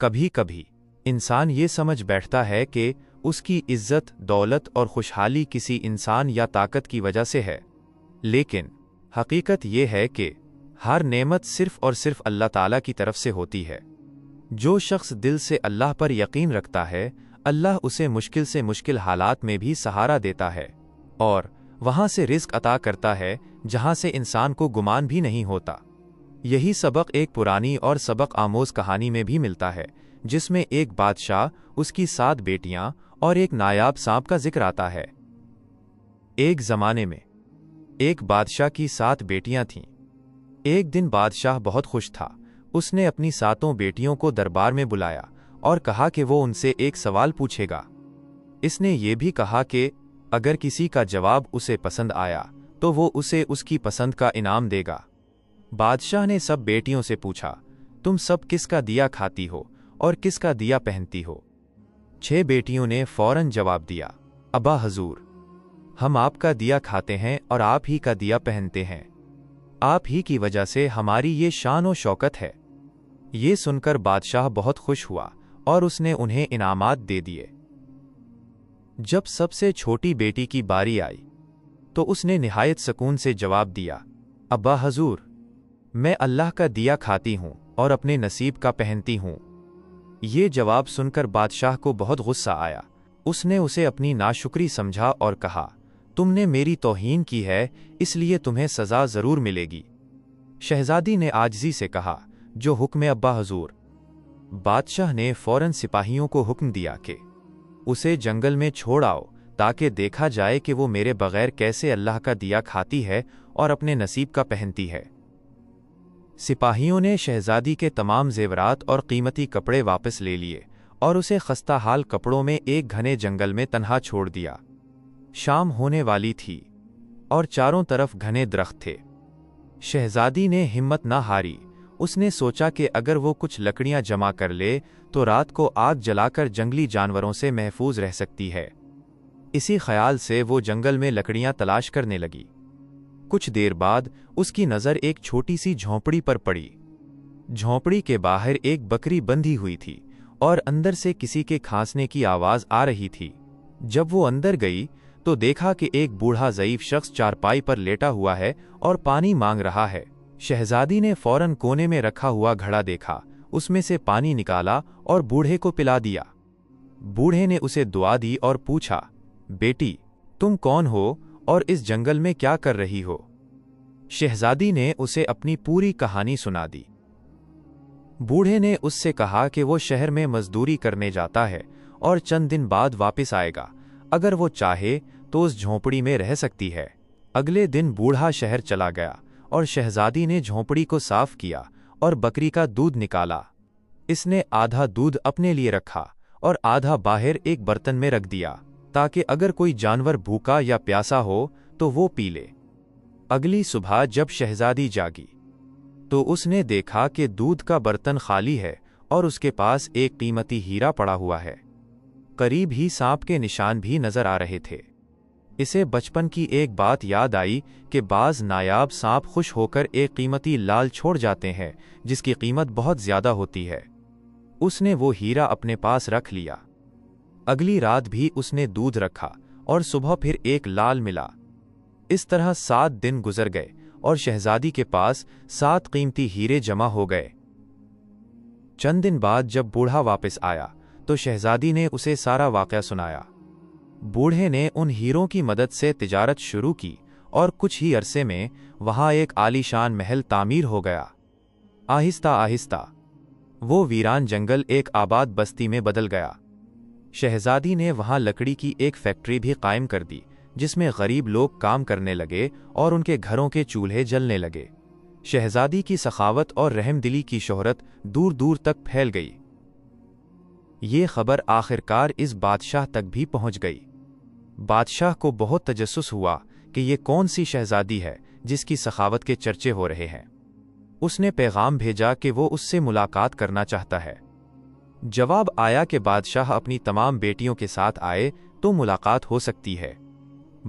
کبھی کبھی انسان یہ سمجھ بیٹھتا ہے کہ اس کی عزت، دولت اور خوشحالی کسی انسان یا طاقت کی وجہ سے ہے، لیکن حقیقت یہ ہے کہ ہر نعمت صرف اور صرف اللہ تعالیٰ کی طرف سے ہوتی ہے۔ جو شخص دل سے اللہ پر یقین رکھتا ہے، اللہ اسے مشکل سے مشکل حالات میں بھی سہارا دیتا ہے اور وہاں سے رزق عطا کرتا ہے جہاں سے انسان کو گمان بھی نہیں ہوتا۔ یہی سبق ایک پرانی اور سبق آموز کہانی میں بھی ملتا ہے، جس میں ایک بادشاہ، اس کی 7 بیٹیاں اور ایک نایاب سانپ کا ذکر آتا ہے۔ ایک زمانے میں ایک بادشاہ کی 7 بیٹیاں تھیں۔ ایک دن بادشاہ بہت خوش تھا۔ اس نے اپنی 7 بیٹیوں کو دربار میں بلایا اور کہا کہ وہ ان سے ایک سوال پوچھے گا۔ اس نے یہ بھی کہا کہ اگر کسی کا جواب اسے پسند آیا تو وہ اسے اس کی پسند کا انعام دے گا۔ بادشاہ نے سب بیٹیوں سے پوچھا، تم سب کس کا دیا کھاتی ہو اور کس کا دیا پہنتی ہو؟ 6 بیٹیوں نے فوراً جواب دیا، ابا حضور، ہم آپ کا دیا کھاتے ہیں اور آپ ہی کا دیا پہنتے ہیں۔ آپ ہی کی وجہ سے ہماری یہ شان و شوکت ہے۔ یہ سن کر بادشاہ بہت خوش ہوا اور اس نے انہیں انعامات دے دیے۔ جب سب سے چھوٹی بیٹی کی باری آئی تو اس نے نہایت سکون سے جواب دیا، ابا حضور، میں اللہ کا دیا کھاتی ہوں اور اپنے نصیب کا پہنتی ہوں۔ یہ جواب سن کر بادشاہ کو بہت غصہ آیا۔ اس نے اسے اپنی ناشکری سمجھا اور کہا، تم نے میری توہین کی ہے، اس لیے تمہیں سزا ضرور ملے گی۔ شہزادی نے عاجزی سے کہا، جو حکم ابا حضور۔ بادشاہ نے فوراً سپاہیوں کو حکم دیا کہ اسے جنگل میں چھوڑ آؤ تاکہ دیکھا جائے کہ وہ میرے بغیر کیسے اللہ کا دیا کھاتی ہے اور اپنے نصیب کا پہنتی ہے۔ سپاہیوں نے شہزادی کے تمام زیورات اور قیمتی کپڑے واپس لے لیے اور اسے خستہ حال کپڑوں میں ایک گھنے جنگل میں تنہا چھوڑ دیا۔ شام ہونے والی تھی اور چاروں طرف گھنے درخت تھے۔ شہزادی نے ہمت نہ ہاری۔ اس نے سوچا کہ اگر وہ کچھ لکڑیاں جمع کر لے تو رات کو آگ جلا کر جنگلی جانوروں سے محفوظ رہ سکتی ہے۔ اسی خیال سے وہ جنگل میں لکڑیاں تلاش کرنے لگی۔ کچھ دیر بعد اس کی نظر ایک چھوٹی سی جھونپڑی پر پڑی۔ جھونپڑی کے باہر ایک بکری بندھی ہوئی تھی اور اندر سے کسی کے کھانسنے کی آواز آ رہی تھی۔ جب وہ اندر گئی تو دیکھا کہ ایک بوڑھا ضعیف شخص چارپائی پر لیٹا ہوا ہے اور پانی مانگ رہا ہے۔ شہزادی نے فوراً کونے میں رکھا ہوا گھڑا دیکھا، اس میں سے پانی نکالا اور بوڑھے کو پلا دیا۔ بوڑھے نے اسے دعا دی اور پوچھا، بیٹی، تم کون ہو اور اس جنگل میں کیا کر رہی ہو؟ شہزادی نے اسے اپنی پوری کہانی سنا دی۔ بوڑھے نے اس سے کہا کہ وہ شہر میں مزدوری کرنے جاتا ہے اور چند دن بعد واپس آئے گا۔ اگر وہ چاہے تو اس جھونپڑی میں رہ سکتی ہے۔ اگلے دن بوڑھا شہر چلا گیا اور شہزادی نے جھونپڑی کو صاف کیا اور بکری کا دودھ نکالا۔ اس نے آدھا دودھ اپنے لیے رکھا اور آدھا باہر ایک برتن میں رکھ دیا تاکہ اگر کوئی جانور بھوکا یا پیاسا ہو تو وہ پی لے۔ اگلی صبح جب شہزادی جاگی تو اس نے دیکھا کہ دودھ کا برتن خالی ہے اور اس کے پاس ایک قیمتی ہیرا پڑا ہوا ہے۔ قریب ہی سانپ کے نشان بھی نظر آ رہے تھے۔ اسے بچپن کی ایک بات یاد آئی کہ بعض نایاب سانپ خوش ہو کر ایک قیمتی لال چھوڑ جاتے ہیں جس کی قیمت بہت زیادہ ہوتی ہے۔ اس نے وہ ہیرا اپنے پاس رکھ لیا۔ اگلی رات بھی اس نے دودھ رکھا اور صبح پھر ایک لال ملا۔ اس طرح 7 دن گزر گئے اور شہزادی کے پاس 7 قیمتی ہیرے جمع ہو گئے۔ چند دن بعد جب بوڑھا واپس آیا تو شہزادی نے اسے سارا واقعہ سنایا۔ بوڑھے نے ان ہیروں کی مدد سے تجارت شروع کی اور کچھ ہی عرصے میں وہاں ایک عالی شان محل تعمیر ہو گیا۔ آہستہ آہستہ وہ ویران جنگل ایک آباد بستی میں بدل گیا۔ شہزادی نے وہاں لکڑی کی ایک فیکٹری بھی قائم کر دی جس میں غریب لوگ کام کرنے لگے اور ان کے گھروں کے چولہے جلنے لگے۔ شہزادی کی سخاوت اور رحم دلی کی شہرت دور دور تک پھیل گئی۔ یہ خبر آخرکار اس بادشاہ تک بھی پہنچ گئی۔ بادشاہ کو بہت تجسس ہوا کہ یہ کون سی شہزادی ہے جس کی سخاوت کے چرچے ہو رہے ہیں۔ اس نے پیغام بھیجا کہ وہ اس سے ملاقات کرنا چاہتا ہے۔ جواب آیا کہ بادشاہ اپنی تمام بیٹیوں کے ساتھ آئے تو ملاقات ہو سکتی ہے۔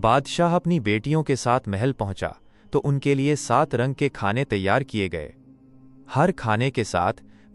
بادشاہ اپنی بیٹیوں کے ساتھ محل پہنچا تو ان کے لیے 7 رنگ کے کھانے تیار کیے گئے۔ ہر کھانے کے ساتھ